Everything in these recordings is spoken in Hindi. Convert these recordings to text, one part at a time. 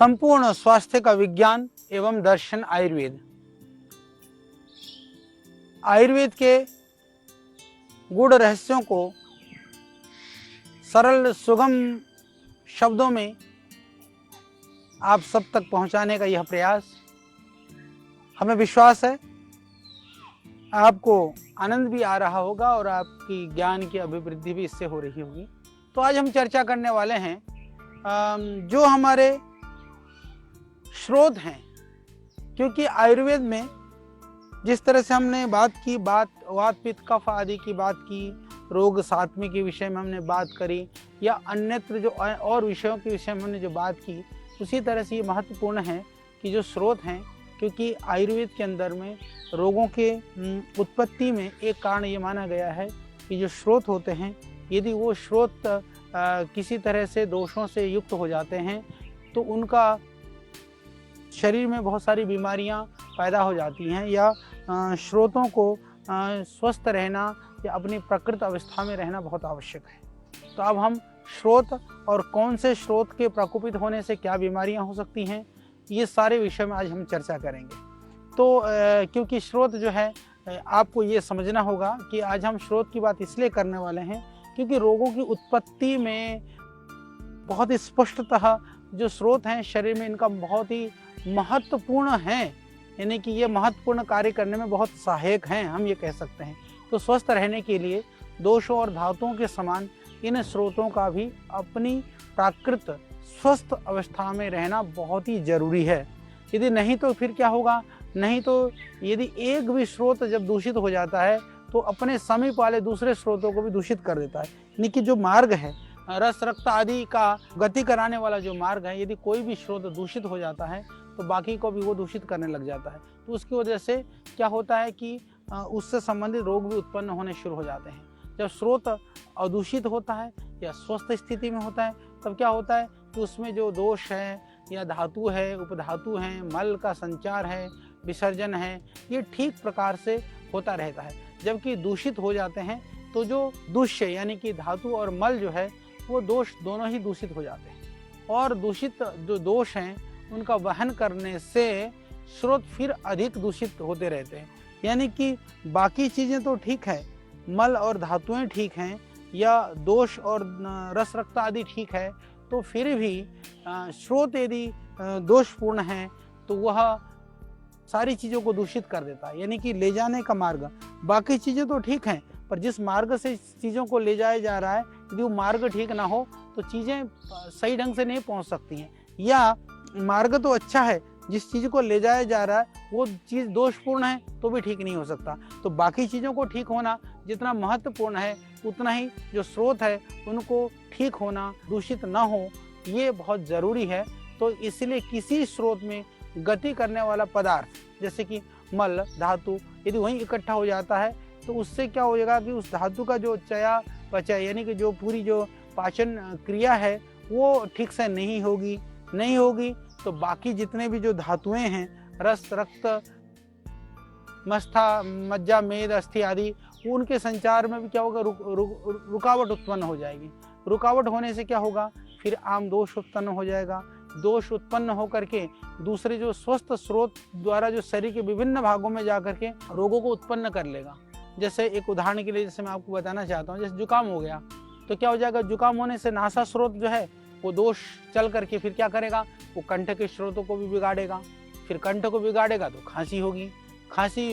संपूर्ण स्वास्थ्य का विज्ञान एवं दर्शन आयुर्वेद। आयुर्वेद के गूढ़ रहस्यों को सरल सुगम शब्दों में आप सब तक पहुंचाने का यह प्रयास, हमें विश्वास है आपको आनंद भी आ रहा होगा और आपकी ज्ञान की अभिवृद्धि भी इससे हो रही होगी। तो आज हम चर्चा करने वाले हैं जो हमारे स्रोत हैं, क्योंकि आयुर्वेद में जिस तरह से हमने वात पित्त कफ आदि की बात की, रोग सात्मी के विषय में हमने बात करी, या अन्यत्र जो और विषयों के विषय में हमने जो बात की, उसी तरह से ये महत्वपूर्ण है कि जो स्रोत हैं, क्योंकि आयुर्वेद के अंदर में रोगों के उत्पत्ति में एक कारण ये माना गया है कि जो स्रोत होते हैं, यदि वो स्रोत किसी तरह से दोषों से युक्त हो जाते हैं तो उनका शरीर में बहुत सारी बीमारियां पैदा हो जाती हैं, या स्रोतों को स्वस्थ रहना या अपनी प्रकृत अवस्था में रहना बहुत आवश्यक है। तो अब हम स्रोत और कौन से स्रोत के प्रकोपित होने से क्या बीमारियां हो सकती हैं, ये सारे विषय में आज हम चर्चा करेंगे। तो क्योंकि स्रोत जो है, आपको ये समझना होगा कि आज हम स्रोत की बात इसलिए करने वाले हैं क्योंकि रोगों की उत्पत्ति में बहुत ही स्पष्टतः जो स्रोत हैं शरीर में, इनका बहुत ही महत्वपूर्ण हैं, यानी कि ये महत्वपूर्ण कार्य करने में बहुत सहायक हैं, हम ये कह सकते हैं। तो स्वस्थ रहने के लिए दोषों और धातुओं के समान इन स्रोतों का भी अपनी प्राकृत स्वस्थ अवस्था में रहना बहुत ही जरूरी है। यदि नहीं तो फिर क्या होगा, नहीं तो यदि एक भी स्रोत जब दूषित हो जाता है तो अपने समीप वाले दूसरे स्रोतों को भी दूषित कर देता है। यानी कि जो मार्ग है, रस रक्त आदि का गति कराने वाला जो मार्ग है, यदि कोई भी स्रोत दूषित हो जाता है तो बाकी को भी वो दूषित करने लग जाता है। तो उसकी वजह से क्या होता है कि उससे संबंधित रोग भी उत्पन्न होने शुरू हो जाते हैं। जब स्रोत अदूषित होता है या स्वस्थ स्थिति में होता है, तब क्या होता है कि उसमें जो दोष है या धातु है, उपधातु हैं, मल का संचार है, विसर्जन है, ये ठीक प्रकार से होता रहता है। जबकि दूषित हो जाते हैं तो जो दूष्य यानी कि धातु और मल जो है, वो दोष दोनों ही दूषित हो जाते हैं, और दूषित जो दोष हैं उनका वहन करने से स्रोत फिर अधिक दूषित होते रहते हैं। यानी कि बाकी चीज़ें तो ठीक है, मल और धातुएं ठीक हैं, या दोष और रस रक्त आदि ठीक है, तो फिर भी स्रोत यदि दोषपूर्ण है तो वह सारी चीज़ों को दूषित कर देता है। यानी कि ले जाने का मार्ग, बाकी चीज़ें तो ठीक हैं, पर जिस मार्ग से चीज़ों को ले जाया जा रहा है, यदि वो मार्ग ठीक ना हो तो चीज़ें सही ढंग से नहीं पहुंच सकती हैं। या मार्ग तो अच्छा है, जिस चीज़ को ले जाया जा रहा है वो चीज़ दोषपूर्ण है तो भी ठीक नहीं हो सकता। तो बाकी चीज़ों को ठीक होना जितना महत्वपूर्ण है, उतना ही जो स्रोत है उनको ठीक होना, दूषित ना हो, ये बहुत ज़रूरी है। तो इसलिए किसी स्रोत में गति करने वाला पदार्थ जैसे कि मल धातु यदि वहीं इकट्ठा हो जाता है तो उससे क्या हो जाएगा कि उस धातु का जो चयापचय यानी कि जो पूरी जो पाचन क्रिया है वो ठीक से नहीं होगी तो बाकी जितने भी जो धातुएं हैं, रस रक्त मस्था मज्जा मेद अस्थि आदि, उनके संचार में भी क्या होगा, रुकावट उत्पन्न हो जाएगी। रुकावट होने से क्या होगा, फिर आम दोष उत्पन्न हो जाएगा। दोष उत्पन्न होकर के दूसरे जो स्वस्थ स्रोत द्वारा जो शरीर के विभिन्न भागों में जाकर के रोगों को उत्पन्न कर लेगा। जैसे एक उदाहरण के लिए जैसे मैं आपको बताना चाहता हूँ, जैसे जुकाम हो गया तो क्या हो जाएगा, जुकाम होने से नासा स्रोत जो है वो दोष चल करके फिर क्या करेगा, वो कंठ के स्रोतों को भी बिगाड़ेगा। फिर कंठ को बिगाड़ेगा तो खांसी होगी, खांसी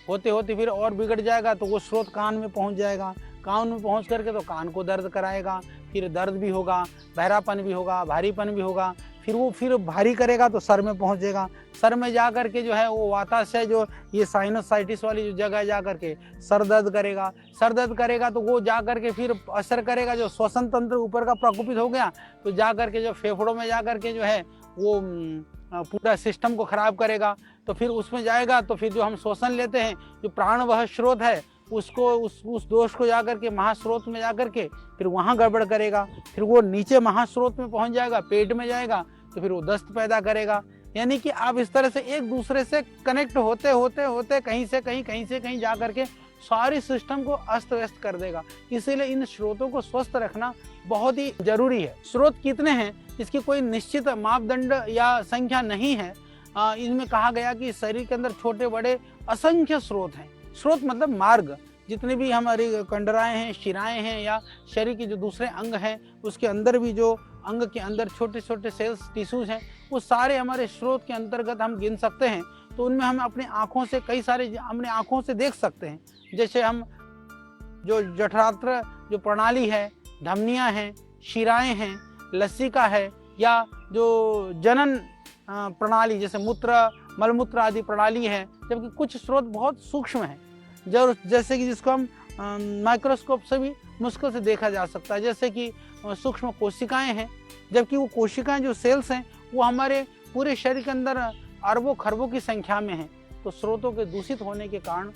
होते होते फिर और बिगड़ जाएगा तो वो स्रोत कान में पहुंच जाएगा, कान में पहुंच करके तो कान को दर्द कराएगा, फिर दर्द भी होगा, बहरापन भी होगा, भारीपन भी होगा, फिर भारी करेगा तो सर में पहुंचेगा, सर में जा करके जो है वो वाताशय जो ये साइनोसाइटिस वाली जो जगह जा करके सर दर्द करेगा तो वो जा करके फिर असर करेगा, जो श्वसन तंत्र ऊपर का प्रकोपित हो गया तो जा करके जो फेफड़ों में जा करके जो है वो पूरा सिस्टम को खराब करेगा। तो फिर उसमें जाएगा तो फिर जो हम श्वसन लेते हैं, जो प्राणवह स्रोत है, उसको उस दोष को जाकर के महास्रोत में जाकर के फिर वहाँ गड़बड़ करेगा, फिर वो नीचे महास्रोत में पहुँच जाएगा, पेट में जाएगा तो फिर वो दस्त पैदा करेगा। यानी कि आप इस तरह से एक दूसरे से कनेक्ट होते होते कहीं से कहीं जा करके सारी सिस्टम को अस्त व्यस्त कर देगा। इसीलिए इन स्रोतों को स्वस्थ रखना बहुत ही जरूरी है। स्रोत कितने हैं इसकी कोई निश्चित मापदंड या संख्या नहीं है। इनमें कहा गया कि शरीर के अंदर छोटे बड़े असंख्य स्रोत हैं। स्रोत मतलब मार्ग, जितने भी हमारी कंडराएं हैं, शिराएं हैं या शरीर के जो दूसरे अंग हैं, उसके अंदर भी जो अंग के अंदर छोटे छोटे सेल्स टिश्यूज हैं, वो सारे हमारे स्रोत के अंतर्गत हम गिन सकते हैं। तो उनमें हम अपनी आँखों से कई सारे अपने आँखों से देख सकते हैं। जैसे हम जो जठरांत्र जो प्रणाली है, धमनियाँ हैं, शिराएं हैं, लसिका है, या जो जनन प्रणाली जैसे मूत्र मलमूत्र आदि प्रणाली है। जबकि कुछ स्रोत बहुत सूक्ष्म हैं, जैसे कि जिसको हम माइक्रोस्कोप से भी मुश्किल से देखा जा सकता है, जैसे कि सूक्ष्म कोशिकाएं हैं। जबकि वो कोशिकाएं जो सेल्स हैं वो हमारे पूरे शरीर के अंदर अरबों खरबों की संख्या में हैं। तो स्रोतों के दूषित होने के कारण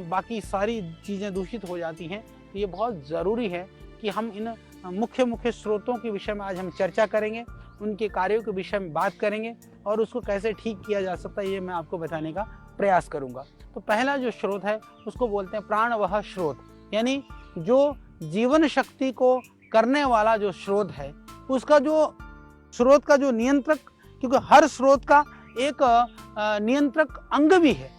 बाकी सारी चीज़ें दूषित हो जाती हैं। तो ये बहुत ज़रूरी है कि हम इन मुख्य स्रोतों के विषय में आज हम चर्चा करेंगे, उनके कार्यों के विषय में बात करेंगे और उसको कैसे ठीक किया जा सकता है ये मैं आपको बताने का प्रयास करूंगा। तो पहला जो स्रोत है उसको बोलते हैं प्राणवह स्रोत, यानी जो जीवन शक्ति को करने वाला जो स्रोत है, उसका जो स्रोत का जो नियंत्रक, क्योंकि हर स्रोत का एक नियंत्रक अंग भी है।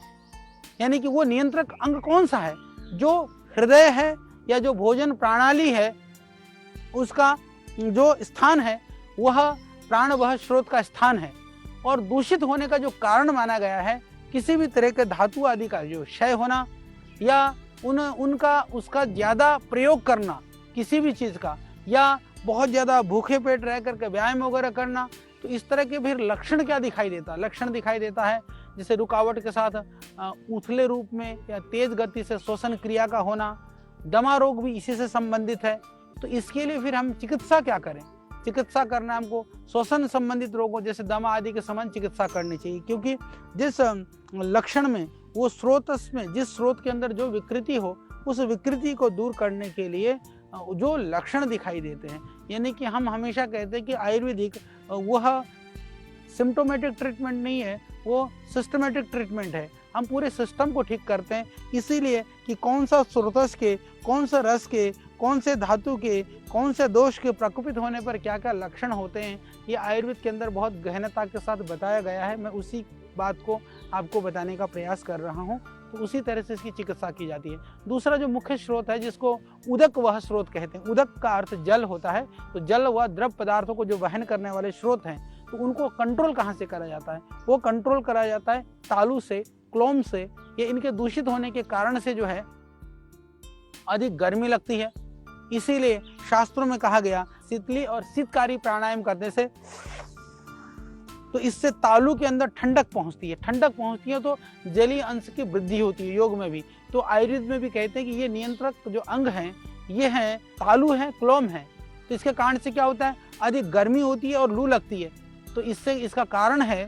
यानी कि वो नियंत्रक अंग कौन सा है? जो हृदय है या जो भोजन प्रणाली है, उसका जो स्थान है वह प्राणवह स्रोत का स्थान है। और दूषित होने का जो कारण माना गया है, किसी भी तरह के धातु आदि का जो क्षय होना या उनका उसका ज़्यादा प्रयोग करना किसी भी चीज़ का, या बहुत ज़्यादा भूखे पेट रह करके व्यायाम वगैरह करना। तो इस तरह के फिर लक्षण क्या दिखाई देता? लक्षण दिखाई देता है जैसे रुकावट के साथ उथले रूप में या तेज गति से श्वसन क्रिया का होना। दमा रोग भी इसी से संबंधित है। तो इसके लिए फिर हम चिकित्सा क्या करें? चिकित्सा करना हमको श्वसन संबंधित रोगों जैसे दमा आदि के समान चिकित्सा करनी चाहिए, क्योंकि जिस लक्षण में वो स्रोत में जिस स्रोत के अंदर जो विकृति हो, उस विकृति को दूर करने के लिए जो लक्षण दिखाई देते हैं, यानी कि हम हमेशा कहते हैं कि आयुर्वेदिक वह सिम्टोमेटिक ट्रीटमेंट नहीं है, वो सिस्टमेटिक ट्रीटमेंट है। हम पूरे सिस्टम को ठीक करते हैं। इसीलिए कि कौन सा स्रोतस के, कौन सा रस के, कौन से धातु के, कौन से दोष के प्रकोपित होने पर क्या क्या लक्षण होते हैं, ये आयुर्वेद के अंदर बहुत गहनता के साथ बताया गया है। मैं उसी बात को आपको बताने का प्रयास कर रहा हूँ। तो उसी तरह से इसकी चिकित्सा की जाती है। दूसरा जो मुख्य स्रोत है जिसको उदक वह स्रोत कहते हैं, उदक का अर्थ जल होता है। तो जल व द्रव पदार्थों को जो वहन करने वाले स्रोत हैं, तो उनको कंट्रोल कहाँ से करा जाता है? वो कंट्रोल करा जाता है तालु से, क्लोम से। ये इनके दूषित होने के कारण से जो है अधिक गर्मी लगती है। इसीलिए शास्त्रों में कहा गया शीतली और शीतकारी प्राणायाम करने से, तो इससे तालु के अंदर ठंडक पहुंचती है। ठंडक पहुंचती है तो जलीय अंश की वृद्धि होती है। योग में भी, तो आयुर्वेद में भी कहते हैं कि ये नियंत्रक जो अंग हैं ये हैं तालु है, क्लोम है। तो इसके कारण से क्या होता है? अधिक गर्मी होती है और लू लगती है। तो इससे इसका कारण है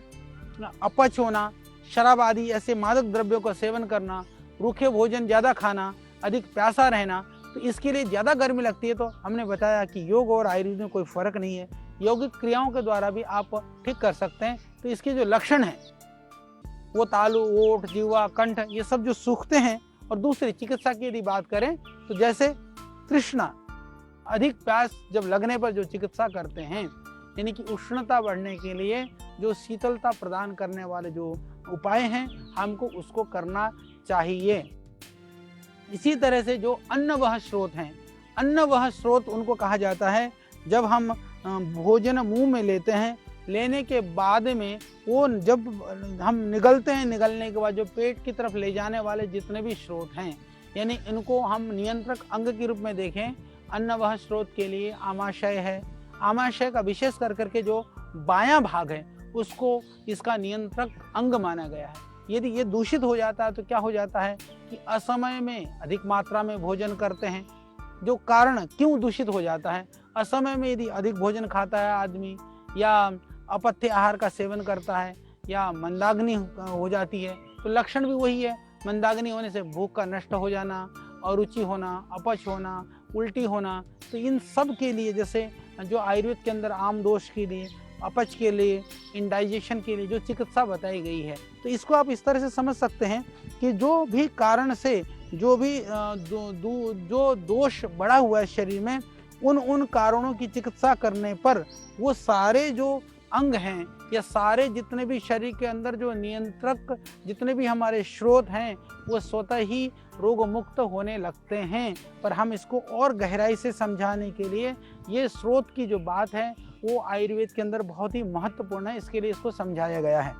अपच होना, शराब आदि ऐसे मादक द्रव्यों का सेवन करना, रूखे भोजन ज़्यादा खाना, अधिक प्यासा रहना। तो इसके लिए ज़्यादा गर्मी लगती है। तो हमने बताया कि योग और आयुर्वेद में कोई फ़र्क नहीं है, यौगिक क्रियाओं के द्वारा भी आप ठीक कर सकते हैं। तो इसके जो लक्षण हैं वो तालु, ओठ, जीवा, कंठ, ये सब जो सूखते हैं। और दूसरी चिकित्सा की यदि बात करें तो जैसे तृष्णा, अधिक प्यास जब लगने पर जो चिकित्सा करते हैं, यानी कि उष्णता बढ़ने के लिए जो शीतलता प्रदान करने वाले जो उपाय हैं, हमको उसको करना चाहिए। इसी तरह से जो अन्नवह स्रोत हैं, अन्नवह स्रोत उनको कहा जाता है जब हम भोजन मुंह में लेते हैं, लेने के बाद में वो जब हम निगलते हैं, निगलने के बाद जो पेट की तरफ ले जाने वाले जितने भी स्रोत हैं, यानी इनको हम नियंत्रक अंग के रूप में देखें। अन्नवह स्रोत के लिए आमाशय है। आमाशय का विशेष करके जो बायां भाग है उसको इसका नियंत्रक अंग माना गया है। यदि ये दूषित हो जाता है तो क्या हो जाता है कि असमय में अधिक मात्रा में भोजन करते हैं। जो कारण क्यों दूषित हो जाता है, असमय में यदि अधिक भोजन खाता है आदमी, या अपथ्य आहार का सेवन करता है, या मंदाग्नि हो जाती है, तो लक्षण भी वही है। मंदाग्नि होने से भूख का नष्ट हो जाना, अरुचि होना, अपच होना, उल्टी होना। तो इन सब के लिए, जैसे जो आयुर्वेद के अंदर आम दोष के लिए, अपच के लिए, इंडाइजेशन के लिए जो चिकित्सा बताई गई है, तो इसको आप इस तरह से समझ सकते हैं कि जो भी कारण से जो भी जो दोष बढ़ा हुआ है शरीर में, उन कारणों की चिकित्सा करने पर वो सारे जो अंग हैं या सारे जितने भी शरीर के अंदर जो नियंत्रक जितने भी हमारे स्रोत हैं वो स्वतः ही रोग मुक्त होने लगते हैं। पर हम इसको और गहराई से समझाने के लिए ये स्रोत की जो बात है वो आयुर्वेद के अंदर बहुत ही महत्वपूर्ण है, इसके लिए इसको समझाया गया है।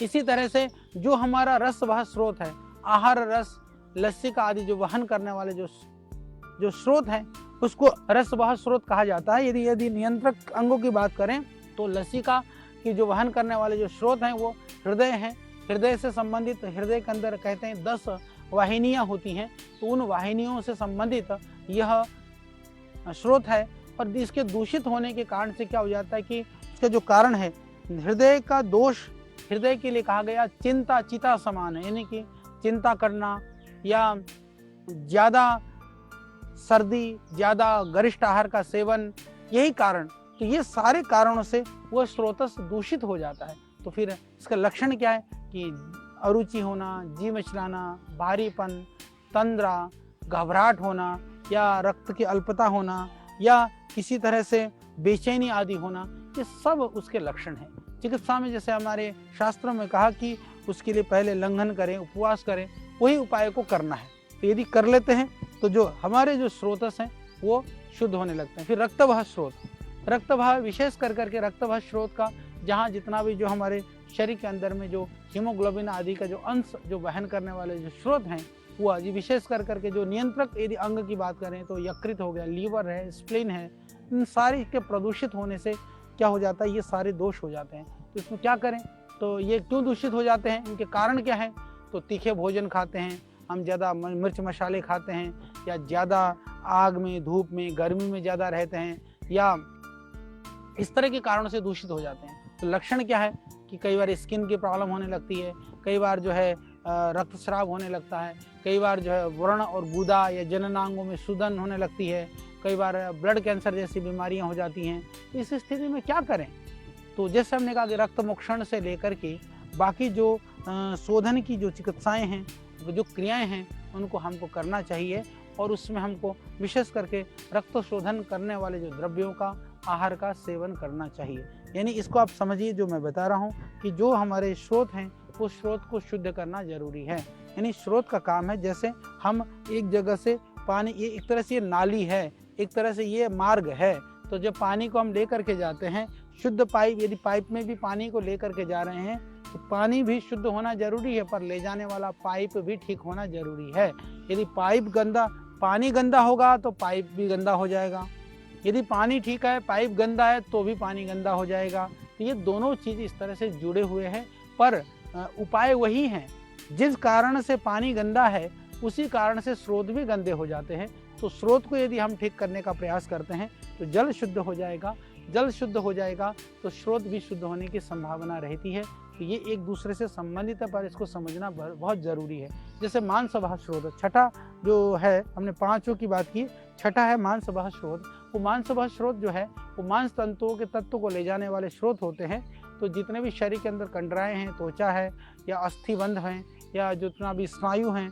इसी तरह से जो हमारा रस वह स्रोत है, आहार रस लसिका आदि जो वहन करने वाले जो स्रोत हैं उसको रसवाह स्रोत कहा जाता है। यदि नियंत्रक अंगों की बात करें तो लसिका की जो वहन करने वाले जो स्रोत हैं वो हृदय हैं। हृदय से संबंधित, हृदय के अंदर कहते हैं 10 वाहिनियां होती हैं, तो उन वाहिनियों से संबंधित यह स्रोत है। और इसके दूषित होने के कारण से क्या हो जाता है कि इसका जो कारण है हृदय का दोष, हृदय के लिए कहा गया चिंता चिता समान है, यानी कि चिंता करना या ज़्यादा सर्दी, ज़्यादा गरिष्ठ आहार का सेवन, यही कारण, तो ये सारे कारणों से वह स्रोतस दूषित हो जाता है। तो फिर इसका लक्षण क्या है कि अरुचि होना, जी मचलाना, भारीपन, तंद्रा, घबराहट होना या रक्त की अल्पता होना या किसी तरह से बेचैनी आदि होना, ये सब उसके लक्षण हैं। चिकित्सा में जैसे हमारे शास्त्रों में कहा कि उसके लिए पहले लंघन करें, उपवास करें, वही उपाय को करना है। तो यदि कर लेते हैं तो जो हमारे जो स्रोतस हैं वो शुद्ध होने लगते हैं। फिर रक्तवाह स्रोत, रक्तवाह विशेष कर करके रक्तवाह स्रोत का जहाँ जितना भी जो हमारे शरीर के अंदर में जो हीमोग्लोबिन आदि का जो अंश जो वहन करने वाले जो स्रोत हैं वो विशेष कर करके जो नियंत्रक यदि अंग की बात करें तो यकृत हो गया, लीवर है, स्प्लीन है, इन सारे के प्रदूषित होने से क्या हो जाता है, ये सारे दोष हो जाते हैं। तो इसमें क्या करें, तो ये क्यों दूषित हो जाते हैं, इनके कारण क्या है। तो तीखे भोजन खाते हैं हम, ज़्यादा मिर्च मसाले खाते हैं, या ज़्यादा आग में, धूप में, गर्मी में ज़्यादा रहते हैं, या इस तरह के कारणों से दूषित हो जाते हैं। तो लक्षण क्या है कि कई बार स्किन की प्रॉब्लम होने लगती है, कई बार जो है रक्तस्राव होने लगता है, कई बार जो है व्रण और गुदा या जननांगों में सूजन होने लगती है, कई बार ब्लड कैंसर जैसी बीमारियां हो जाती हैं। इस स्थिति में क्या करें, तो जैसे हमने कहा कि रक्त मोक्षण से लेकर के बाकी जो शोधन की जो चिकित्साएं हैं, जो क्रियाएं हैं, उनको हमको करना चाहिए। और उसमें हमको विशेष करके रक्त शोधन करने वाले जो द्रव्यों का, आहार का सेवन करना चाहिए। यानी इसको आप समझिए, जो मैं बता रहा हूँ कि जो हमारे स्रोत हैं वो स्रोत को शुद्ध करना जरूरी है। यानी स्रोत का काम है, जैसे हम एक जगह से पानी, ये एक तरह से ये नाली है, एक तरह से ये मार्ग है, तो जब पानी को हम लेकर के जाते हैं, शुद्ध पाइप, यदि पाइप में भी पानी को लेकर के जा रहे हैं तो पानी भी शुद्ध होना जरूरी है, पर ले जाने वाला पाइप भी ठीक होना जरूरी है। यदि पानी गंदा होगा तो पाइप भी गंदा हो जाएगा, यदि पानी ठीक है, पाइप गंदा है तो भी पानी गंदा हो जाएगा। तो ये दोनों चीज़ इस तरह से जुड़े हुए हैं, पर उपाय वही हैं। जिस कारण से पानी गंदा है उसी कारण से स्रोत भी गंदे हो जाते हैं। तो स्रोत को यदि हम ठीक करने का प्रयास करते हैं तो जल शुद्ध हो जाएगा, जल शुद्ध हो जाएगा तो स्रोत भी शुद्ध होने की संभावना रहती है। तो ये एक दूसरे से संबंधित है, पर इसको समझना बहुत ज़रूरी है। जैसे मांसवाह स्रोत, छठा जो है, हमने पांचों की बात की, छठा है मांसवाह स्रोत। वो मांसवाह स्रोत जो है वो मांस तंतुओं के तत्व को ले जाने वाले स्रोत होते हैं। तो जितने भी शरीर के अंदर कंडराएं हैं, त्वचा है या अस्थिबंध हैं या जितना भी स्नायु हैं,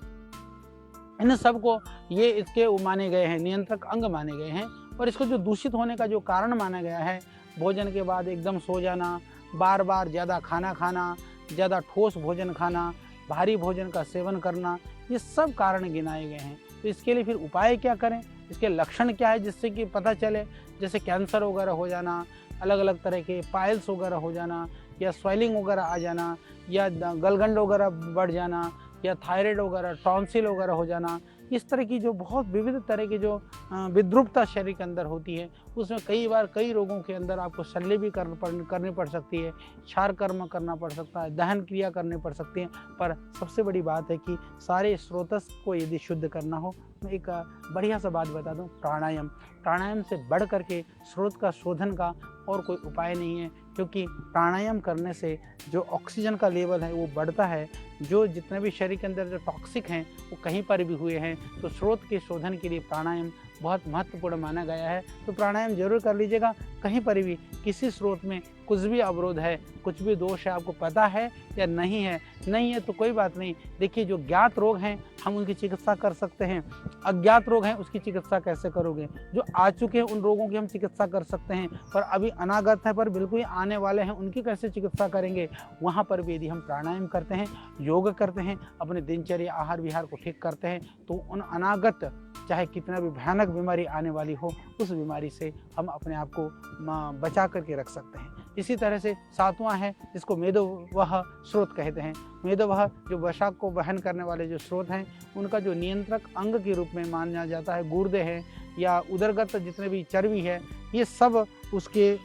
इन सबको ये इसके माने गए हैं, नियंत्रक अंग माने गए हैं। और इसको जो दूषित होने का जो कारण माना गया है, भोजन के बाद एकदम सो जाना, बार बार ज़्यादा खाना खाना, ज़्यादा ठोस भोजन खाना, भारी भोजन का सेवन करना, ये सब कारण गिनाए गए हैं। तो इसके लिए फिर उपाय क्या करें, इसके लक्षण क्या है जिससे कि पता चले। जैसे कैंसर वगैरह हो जाना, अलग अलग तरह के पाइल्स वगैरह हो जाना, या स्वेलिंग वगैरह आ जाना, या गलगंड वगैरह बढ़ जाना, या थायराइड वगैरह, टॉन्सिल वगैरह हो जाना, इस तरह की जो बहुत विविध तरह की जो विद्रुपता शरीर के अंदर होती है, उसमें कई बार कई रोगों के अंदर आपको शल्य भी करनी पड़ सकती है, क्षार कर्म करना पड़ सकता है, दहन क्रिया करनी पड़ सकती है। पर सबसे बड़ी बात है कि सारे स्रोतस को यदि शुद्ध करना हो, मैं एक बढ़िया सा बात बता दूं, प्राणायाम। प्राणायाम से बढ़ करके स्रोत का शोधन का और कोई उपाय नहीं है, क्योंकि प्राणायाम करने से जो ऑक्सीजन का लेवल है वो बढ़ता है, जो जितने भी शरीर के अंदर जो टॉक्सिक हैं वो कहीं पर भी हुए हैं, तो स्रोत के शोधन के लिए प्राणायाम बहुत महत्वपूर्ण माना गया है। तो प्राणायाम जरूर कर लीजिएगा। कहीं पर भी किसी स्रोत में कुछ भी अवरोध है, कुछ भी दोष है, आपको पता है या नहीं है तो कोई बात नहीं। देखिए, जो ज्ञात रोग हैं हम उनकी चिकित्सा कर सकते हैं, अज्ञात रोग हैं उसकी चिकित्सा कैसे करोगे? जो आ चुके हैं उन रोगों की हम चिकित्सा कर सकते हैं, पर अभी अनागत है, पर बिल्कुल ही आने वाले हैं, उनकी कैसे चिकित्सा करेंगे? वहाँ पर भी यदि हम प्राणायाम करते हैं, योग करते हैं, अपने दिनचर्या आहार विहार को ठीक करते हैं, तो उन अनागत चाहे कितना भी भयानक बीमारी आने वाली हो, उस बीमारी से हम अपने आप को बचा करके रख सकते हैं। इसी तरह से सातवां है जिसको मेदोवह स्रोत कहते हैं। मेदोवह जो वसा को वहन करने वाले जो स्रोत हैं, उनका जो नियंत्रक अंग के रूप में माना जाता है, गुर्दे हैं या उदरगत जितने भी चर्बी है, ये सब उसके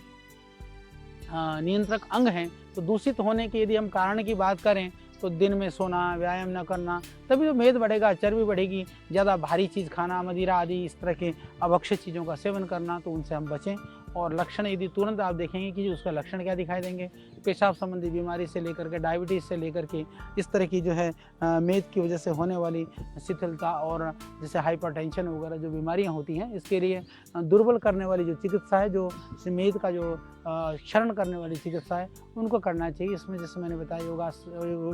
नियंत्रक अंग हैं। तो दूषित होने के यदि हम कारण की बात करें तो दिन में सोना, व्यायाम न करना, तभी तो मेद बढ़ेगा, चर्बी बढ़ेगी। ज़्यादा भारी चीज़ खाना, मदिरा आदि इस तरह के अभक्षित चीज़ों का सेवन करना, तो उनसे हम बचें। और लक्षण यदि तुरंत आप देखेंगे कि उसका लक्षण क्या दिखाई देंगे, पेशाब संबंधी बीमारी से लेकर के डायबिटीज़ से लेकर के इस तरह की जो है मेद की वजह से होने वाली शिथिलता और जैसे हाइपरटेंशन वगैरह जो बीमारियां होती हैं, इसके लिए दुर्बल करने वाली जो चिकित्सा है, जो मेद का जो क्षरण करने वाली चिकित्सा है, उनको करना चाहिए। इसमें जैसे मैंने बताया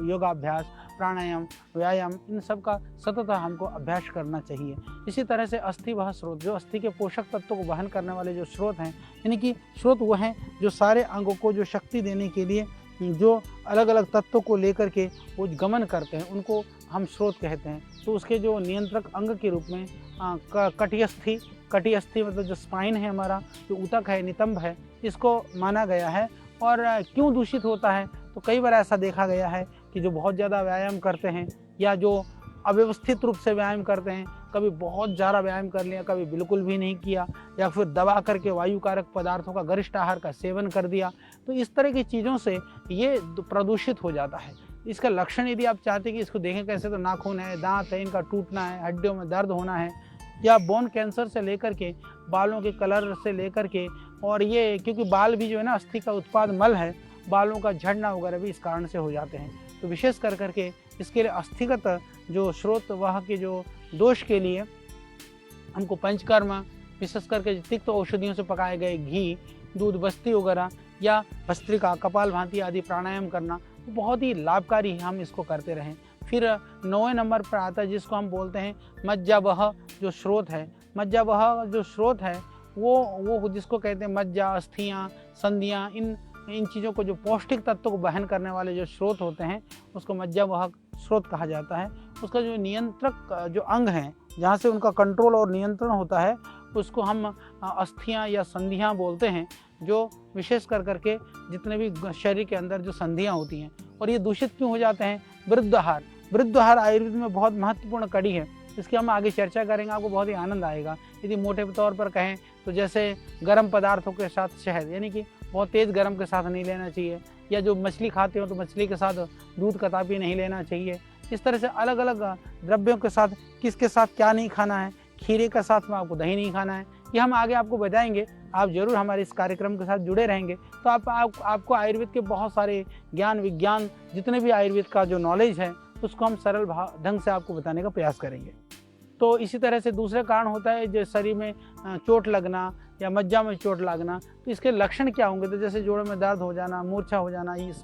योगाभ्यास, प्राणायाम, व्यायाम, इन सब का सतत हमको अभ्यास करना चाहिए। इसी तरह से अस्थि वह स्रोत, जो अस्थि के पोषक तत्वों को वहन करने वाले जो स्रोत हैं, यानी कि स्रोत वो हैं जो सारे अंगों को जो शक्ति देने के लिए जो अलग अलग तत्वों को लेकर के वो गमन करते हैं, उनको हम स्रोत कहते हैं। तो उसके जो नियंत्रक अंग के रूप में कटिअस्थि मतलब जो स्पाइन है हमारा, जो ऊतक है, नितंब है, इसको माना गया है। और क्यों दूषित होता है, तो कई बार ऐसा देखा गया है कि जो बहुत ज़्यादा व्यायाम करते हैं या जो अव्यवस्थित रूप से व्यायाम करते हैं, कभी बहुत ज़्यादा व्यायाम कर लिया, कभी बिल्कुल भी नहीं किया, या फिर दबा करके वायु कारक पदार्थों का गरिष्ठ आहार का सेवन कर दिया, तो इस तरह की चीज़ों से ये प्रदूषित हो जाता है। इसका लक्षण यदि आप चाहते हैं कि इसको देखें कैसे, तो नाखून है, दांत है, इनका टूटना है, हड्डियों में दर्द होना है, या बोन कैंसर से लेकर के बालों के कलर से लेकर के, और ये क्योंकि बाल भी जो है ना अस्थि का उत्पाद मल है, बालों का झड़ना वगैरह भी इस कारण से हो जाते हैं। तो विशेष कर करके इसके लिए अस्थिगत जो स्रोत वह के जो दोष के लिए हमको पंचकर्म, विशेष करके तिक्त औषधियों से पकाए गए घी, दूध, बस्ती वगैरह या भस्त्रिका, कपालभाति आदि प्राणायाम करना बहुत ही लाभकारी है, हम इसको करते रहें। फिर 9वें नंबर पर आता है जिसको हम बोलते हैं मज्जावह जो स्रोत है। मज्जावह जो स्रोत है वो जिसको कहते हैं मज्जा, अस्थियाँ, संधियाँ, इन चीज़ों को जो पौष्टिक तत्वों को वहन करने वाले जो स्रोत होते हैं, उसको मज्जावह स्रोत कहा जाता है। उसका जो नियंत्रक जो अंग हैं, जहाँ से उनका कंट्रोल और नियंत्रण होता है, उसको हम अस्थियाँ या संधियाँ बोलते हैं, जो विशेष कर करके जितने भी शरीर के अंदर जो संधियाँ होती हैं। और ये दूषित क्यों हो जाते हैं? वृद्धाहार। वृद्धाहार आयुर्वेद में बहुत महत्वपूर्ण कड़ी है, इसकी हम आगे चर्चा करेंगे, आपको बहुत ही आनंद आएगा। यदि मोटे तौर पर कहें तो जैसे गर्म पदार्थों के साथ शहद, यानी कि बहुत तेज़ गर्म के साथ नहीं लेना चाहिए, या जो मछली खाते हो तो मछली के साथ दूध कतापी नहीं लेना चाहिए। इस तरह से अलग अलग द्रव्यों के साथ किसके साथ क्या नहीं खाना है, खीरे के साथ में आपको दही नहीं खाना है, ये हम आगे आपको बताएंगे। आप जरूर हमारे इस कार्यक्रम के साथ जुड़े रहेंगे, तो आपको आयुर्वेद के बहुत सारे ज्ञान विज्ञान जितने भी आयुर्वेद का जो नॉलेज है उसको हम सरल ढंग से आपको बताने का प्रयास करेंगे। तो इसी तरह से दूसरा कारण होता है जो शरीर में चोट लगना या मज्जा में चोट लगना। तो इसके लक्षण क्या होंगे? तो जैसे जोड़ों में दर्द हो जाना, मूर्छा हो जाना, इस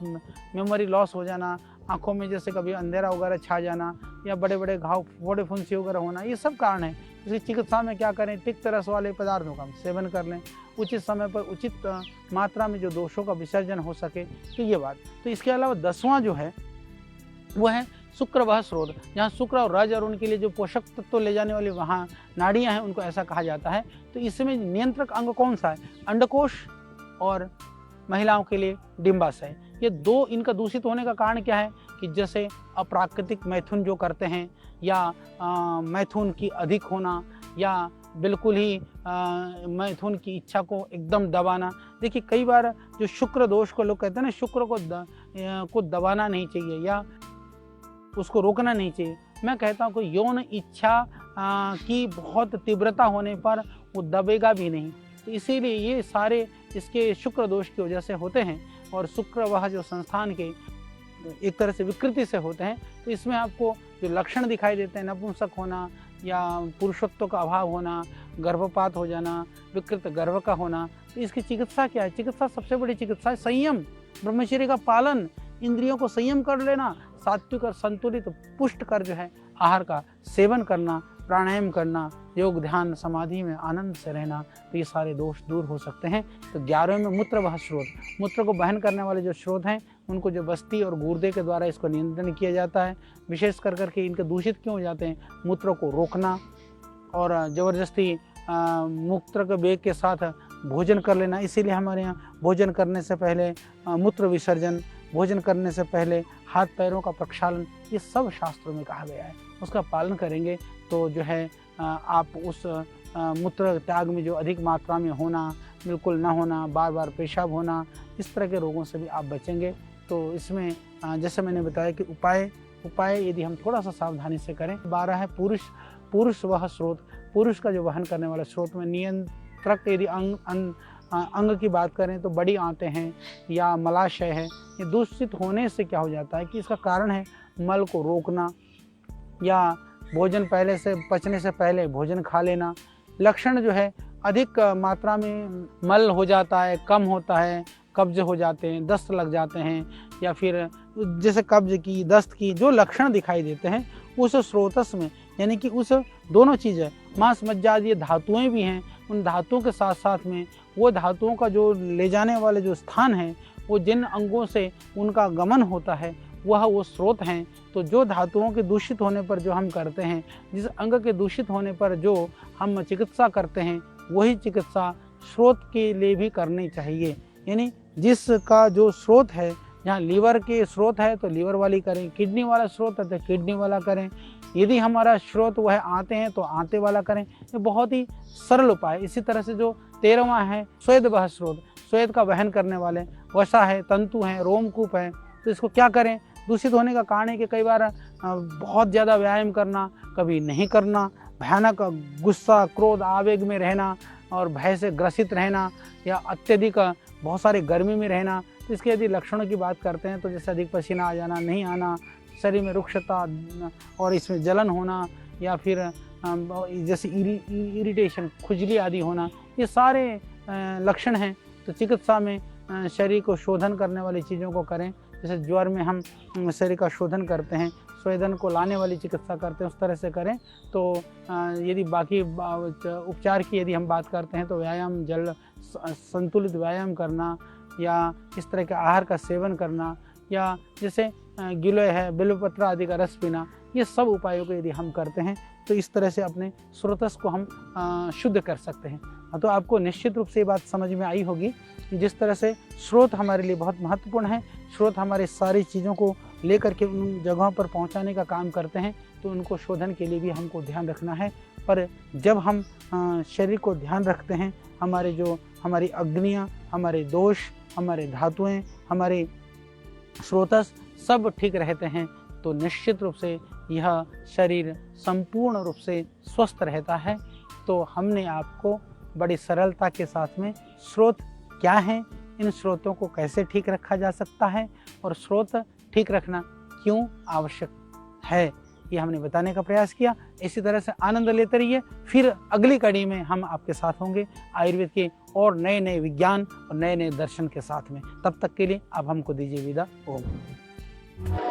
मेमोरी लॉस हो जाना, आंखों में जैसे कभी अंधेरा वगैरह छा जाना, या बड़े बड़े घाव, फोड़े फुंसी वगैरह होना, ये सब कारण है। इसकी चिकित्सा में क्या करें? तिक्त रस वाले पदार्थों का हम सेवन कर लें, उचित समय पर उचित मात्रा में जो दोषों का विसर्जन हो सके, तो ये बात। तो इसके अलावा 10वां जो है वो है शुक्र वह स्रोत, जहाँ शुक्र और रज और उनके लिए जो पोषक तत्व ले जाने वाली वहाँ नाड़ियाँ हैं, उनको ऐसा कहा जाता है। तो इसमें नियंत्रक अंग कौन सा है? अंडकोश और महिलाओं के लिए डिम्बाशय। ये दो, इनका दूषित होने का कारण क्या है कि जैसे अप्राकृतिक मैथुन जो करते हैं, या मैथुन की अधिक होना, या बिल्कुल ही मैथुन की इच्छा को एकदम दबाना। देखिए कई बार जो शुक्र दोष को लोग कहते हैं ना, शुक्र को दबाना नहीं चाहिए या उसको रोकना नहीं चाहिए। मैं कहता हूँ कि यौन इच्छा की बहुत तीव्रता होने पर वो दबेगा भी नहीं। तो इसीलिए ये सारे इसके शुक्र दोष की वजह से होते हैं। और शुक्र वह जो संस्थान के एक तरह से विकृति से होते हैं। तो इसमें आपको जो लक्षण दिखाई देते हैं, नपुंसक होना या पुरुषत्व का अभाव होना, गर्भपात हो जाना, विकृत गर्भ का होना, तो इसकी चिकित्सा क्या है? चिकित्सा, सबसे बड़ी चिकित्सा है संयम, ब्रह्मचर्य का पालन, इंद्रियों को संयम कर लेना, सात्विक और संतुलित पुष्ट कर जो है आहार का सेवन करना, प्राणायाम करना, योग ध्यान समाधि में आनंद से रहना, तो ये सारे दोष दूर हो सकते हैं। तो 11वें में मूत्र वह स्रोत, मूत्र को बहन करने वाले जो स्रोत हैं उनको जो बस्ती और गुर्दे के द्वारा इसको नियंत्रण किया जाता है। विशेष कर करके इनके दूषित क्यों हो जाते हैं? मूत्र को रोकना और ज़बरदस्ती मूत्र के वेग के साथ भोजन कर लेना। इसीलिए हमारे यहाँ भोजन करने से पहले मूत्र विसर्जन, भोजन करने से पहले हाथ पैरों का प्रक्षालन, ये सब शास्त्रों में कहा गया है। उसका पालन करेंगे तो जो है आप उस मूत्र त्याग में जो अधिक मात्रा में होना, बिल्कुल ना होना, बार बार पेशाब होना, इस तरह के रोगों से भी आप बचेंगे। तो इसमें जैसे मैंने बताया कि उपाय यदि हम थोड़ा सा सावधानी से करें। 12 है पुरुष वह स्रोत, पुरुष का जो वहन करने वाला स्रोत में नियंत्रक यदि अंग की बात करें तो बड़ी आंतें हैं या मलाशय है, ये दूषित होने से क्या हो जाता है कि इसका कारण है मल को रोकना या भोजन पहले से पचने से पहले भोजन खा लेना। लक्षण जो है अधिक मात्रा में मल हो जाता है, कम होता है, कब्ज हो जाते हैं, दस्त लग जाते हैं, या फिर जैसे कब्ज की, दस्त की जो लक्षण दिखाई देते हैं उस स्रोतस में, यानी कि उस दोनों चीज़ें मांस मज्जा ये धातुएं भी हैं, उन धातुओं के साथ साथ में वो धातुओं का जो ले जाने वाले जो स्थान है, वो जिन अंगों से उनका गमन होता है वह वो स्रोत हैं। तो जो धातुओं के दूषित होने पर जो हम करते हैं, जिस अंग के दूषित होने पर जो हम चिकित्सा करते हैं, वही चिकित्सा स्रोत के लिए भी करनी चाहिए। यानी जिसका जो स्रोत है, जहाँ लीवर के स्रोत है तो लीवर वाली करें, किडनी वाला स्रोत है तो किडनी वाला करें, यदि हमारा स्रोत वह आते हैं तो आते वाला करें। ये बहुत ही सरल उपाय। इसी तरह से जो 13वां है स्वेद वह स्रोत, स्वेद का वहन करने वाले वसा है, तंतु हैं, रोमकूप है, तो इसको क्या करें? दूषित होने का कारण है कि कई बार बहुत ज़्यादा व्यायाम करना, कभी नहीं करना, भयानक गुस्सा, क्रोध, आवेग में रहना और भय से ग्रसित रहना, या अत्यधिक बहुत सारी गर्मी में रहना। तो इसके यदि लक्षणों की बात करते हैं तो जैसे अधिक पसीना आ जाना, नहीं आना, शरीर में रुक्षता और इसमें जलन होना, या फिर जैसे इरिटेशन, खुजली आदि होना, ये सारे लक्षण हैं। तो चिकित्सा में शरीर को शोधन करने वाली चीज़ों को करें। जैसे ज्वर में हम शरीर का शोधन करते हैं, स्वेदन को लाने वाली चिकित्सा करते हैं, उस तरह से करें। तो यदि बाकी उपचार की यदि हम बात करते हैं तो व्यायाम, जल संतुलित व्यायाम करना, या इस तरह के आहार का सेवन करना, या जैसे गिलोय है, बिल्वपत्र आदि का रस पीना, ये सब उपायों को यदि हम करते हैं तो इस तरह से अपने स्रोतस को हम शुद्ध कर सकते हैं। तो आपको निश्चित रूप से ये बात समझ में आई होगी, जिस तरह से स्रोत हमारे लिए बहुत महत्वपूर्ण है। स्रोत हमारे सारी चीज़ों को लेकर के उन जगहों पर पहुंचाने का काम करते हैं, तो उनको शोधन के लिए भी हमको ध्यान रखना है। पर जब हम शरीर को ध्यान रखते हैं, हमारी अग्नियाँ, हमारे दोष, हमारे धातुएँ, हमारे स्रोतस सब ठीक रहते हैं, तो निश्चित रूप से यह शरीर संपूर्ण रूप से स्वस्थ रहता है। तो हमने आपको बड़ी सरलता के साथ में स्रोत क्या हैं, इन स्रोतों को कैसे ठीक रखा जा सकता है और स्रोत ठीक रखना क्यों आवश्यक है, ये हमने बताने का प्रयास किया। इसी तरह से आनंद लेते रहिए। फिर अगली कड़ी में हम आपके साथ होंगे आयुर्वेद के और नए नए विज्ञान और नए नए दर्शन के साथ में। तब तक के लिए आप हमको दीजिए विदा। ओम।